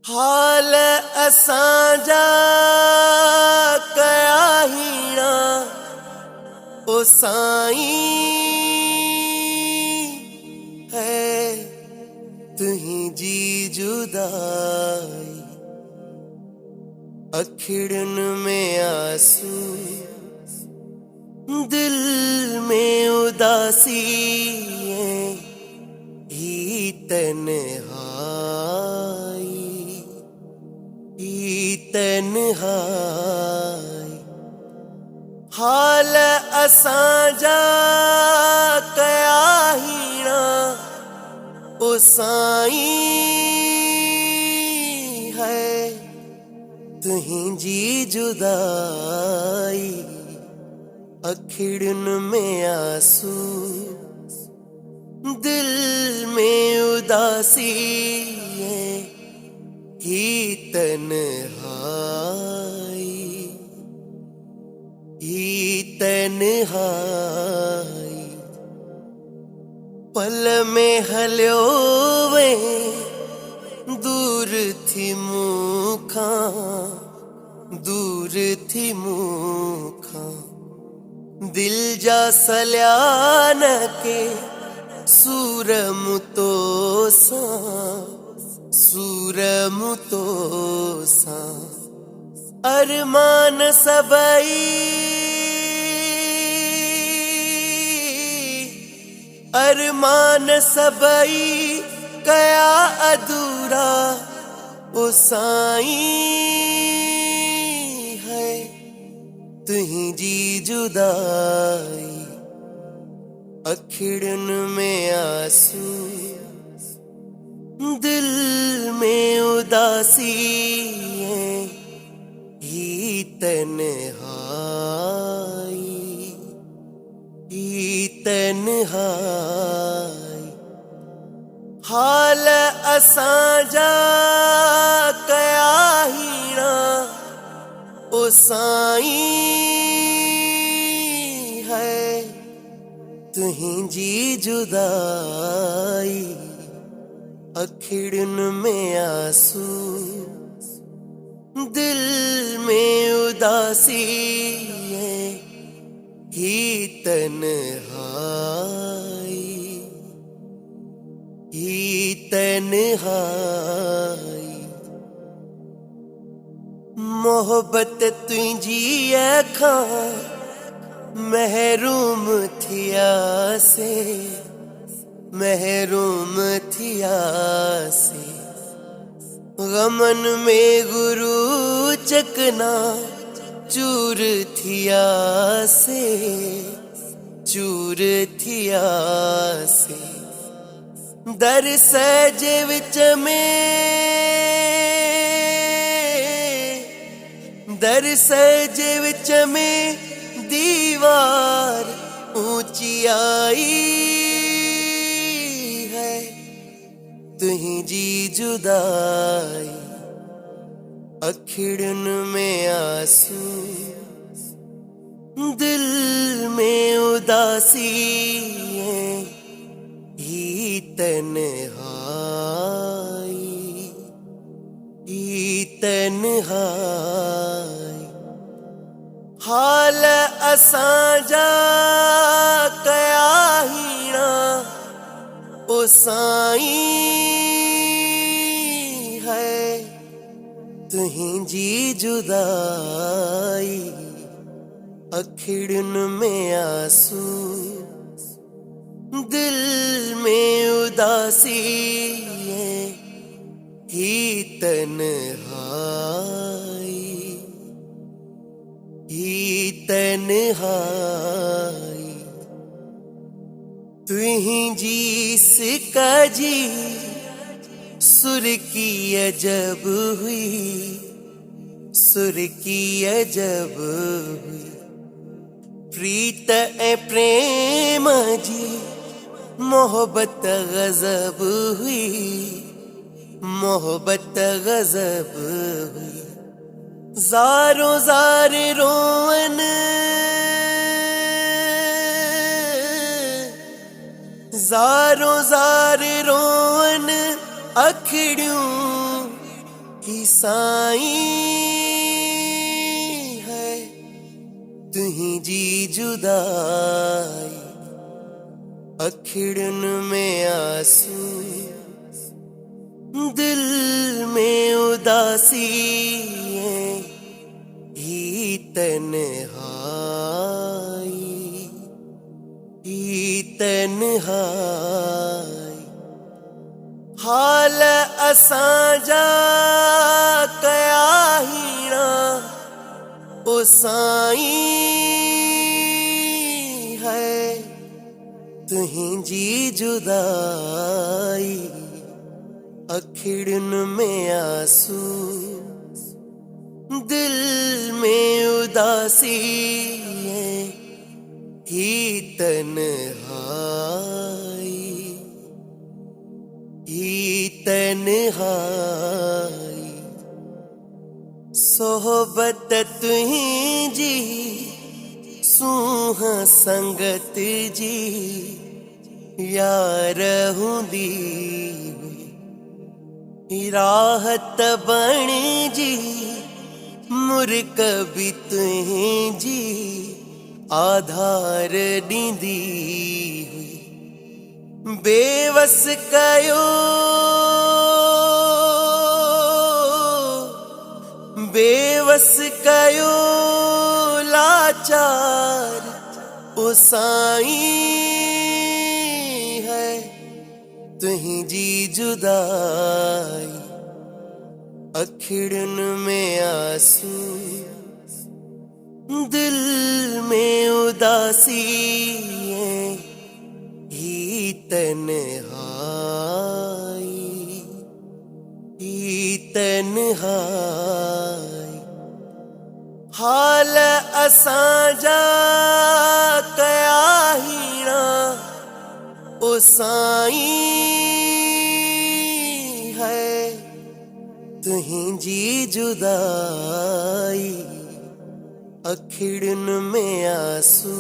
हाल असांजा कया हीणा ओ साईं है तुहिंजी जुदाई। अखिड़न में आंसू दिल में उदासी ही तन्हाई तन्हाई। हाल असांजा कया हीणा ओ साईं है तुहिंजी जुदाई। अखिड़न में आंसू दिल में उदासी ही तन्हाई तन्हाई। पल में हलियो वे दूर थी मूंखा दूर थी मूंखा। दिल जा सल्यान के सूर मुतोसा सूर मुतोसा। अरमान सबई अरमान सबई कया अधूरा ओ साईं है तुहिंजी जुदाई। अखिड़न में आंसू दिल में उदासी ही तन्हाई तन्हाई। हाल असांजा कया हीणा ओ साईं है तुहिंजी जुदाई। अखिड़न में आंसू दिल में उदासी ही तन्हाई तन्हाई। मोहब्बत तुझी अखा महरूम थिया से महरूम थिया से। गमन में गुरु चकना चूर थिया से चूर थिया से। दर सज विच में दर सज विच में दीवार ऊंची आई है तुहिंजी जुदाई। अखिड़न में आंसू दिल में उदासी ही तन्हाई तन्हाई। हाल असांजा कया हीणा ओ साईं है तुहिंजी जुदाई। अखिड़न में आंसू दिल में उदासी ही तन्हाई तन्हाई। तुहिंजी सिकाजी सुर की अजब हुई सुर की अजब हुई। प्रीत ए प्रेम जी मोहब्बत गजब हुई मोहब्बत गजब हुई। ज़ारो ज़ार रोवन ज़ारो ज़ार रोवन अखिड़ियों की साईं है तुही जी जुदाई, अखिड़न में आंसू दिल में उदासी ही तन्हाई हाल असांजा कया हीणा ओ साईं है तुहिंजी जुदाई, अखिड़न में आंसू दिल में उदासी ही तन्हाई सोहबत तुहिंजी सूह संगत जी यार हुंदी राहत बणी जी मुरकबी तुहिंजी आधार ॾींदी हुई, बेवस कयो लाचार ओ साईं है तुहिंजी जुदाई, अखिड़न में आंसू दिल में उदासी ही तन्हाई हाल असांजा कया हीणा ओ साईं है तुहिंजी जुदाई, अखिड़न में आंसू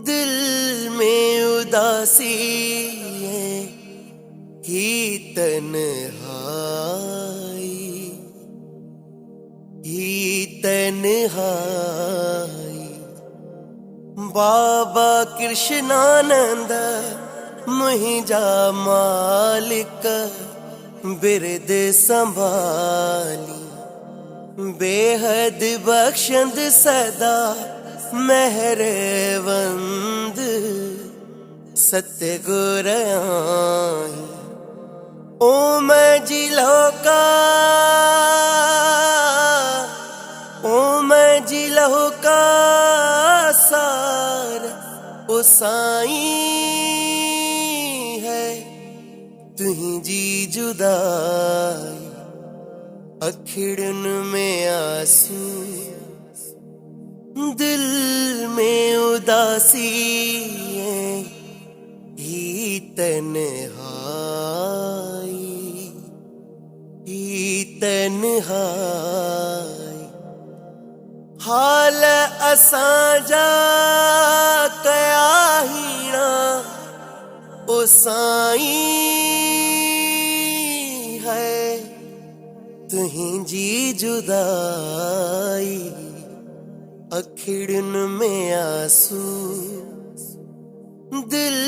दिल में उदासी ही तन्हाई बाबा कृष्णानंद मुहिंजा मालिक बिरद संभाली, बेहद बख्शंद सदा मेहरवंद सतगुर आई, ओम जिलो का सार ओ साईं है तुहिंजी जुदाई, अखिड़न में आंसू दिल में उदासी ही तन्हाई हाल असांजा कया हीणा ओ साईं है तुहिंजी जुदाई, अखिड़न में आंसू दिल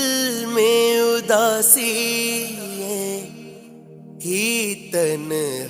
में उदासी ही तन्हाई